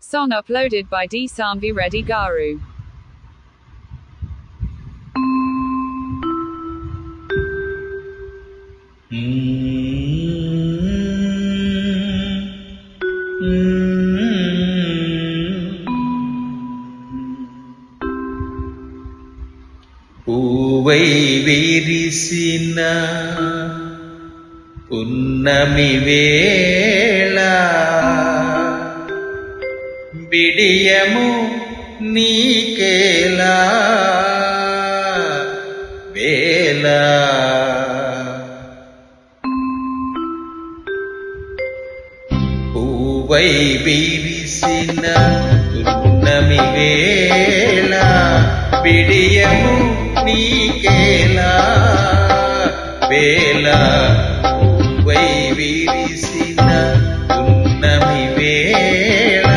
Song uploaded by D. Samvi Reddy Garu. పూవై విరిసిన పున్నమి వేళ బిడియము నీకేలా వేళ పూవై విరిసిన పున్నమి వేళ బిడియము నీకేలా వేళ పూవై విరిసిన పున్నమి వేళ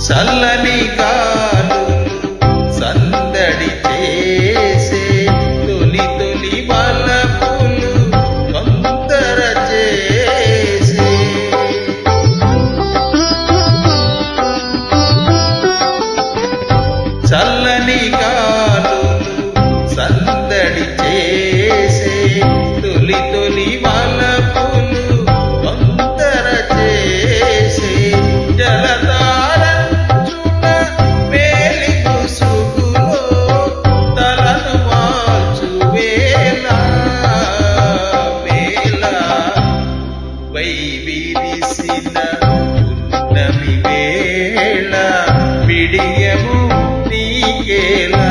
చల్లని గాలులు సందడి చేసే తొలి తొలి వలపులు తొందర చేసే చల్లని గాలులు సందడి చేసే తొలి తొలి వలపులు తొందర చేసే జలధార విరిసిన పున్నమి వేళ బిడియము నీకేలా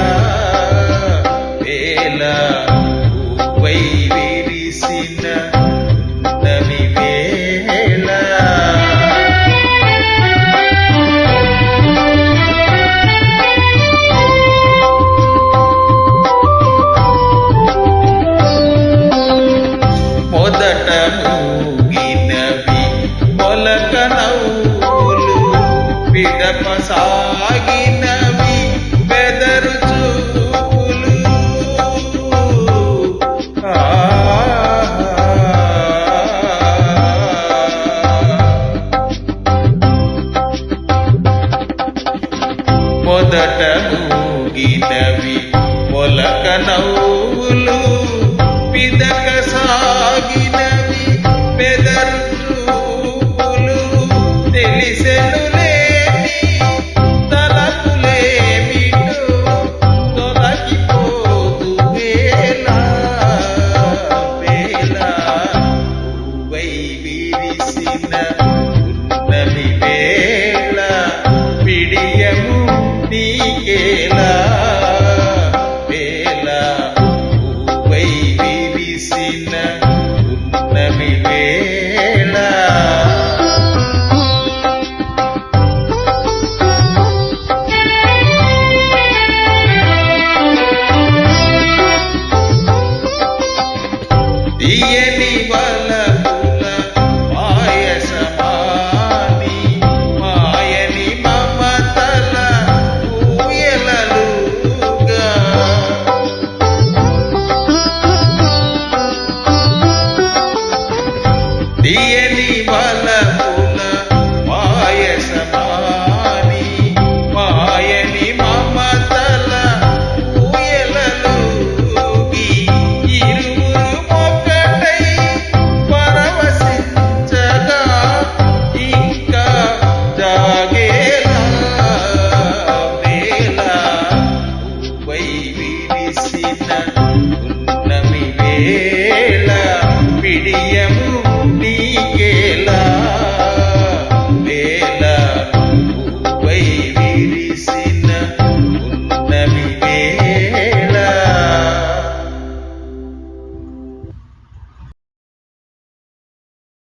వేళ పూవై విరిసిన పున్నమి వేళ మొదట మొలక నవ్వులు పిదప సాగినవి బెదరు చూపులు మొదట మూగినవి మొలక నవ్వులు పిదక సాగినవి బెదరు తెలిసెనులేని తలపులేమిటో తొలగిపోదు వేళ వేళ పూవై విరిసిన పున్నమి వేళ బిడియము నీకేలా వేళ పూవై విరిసిన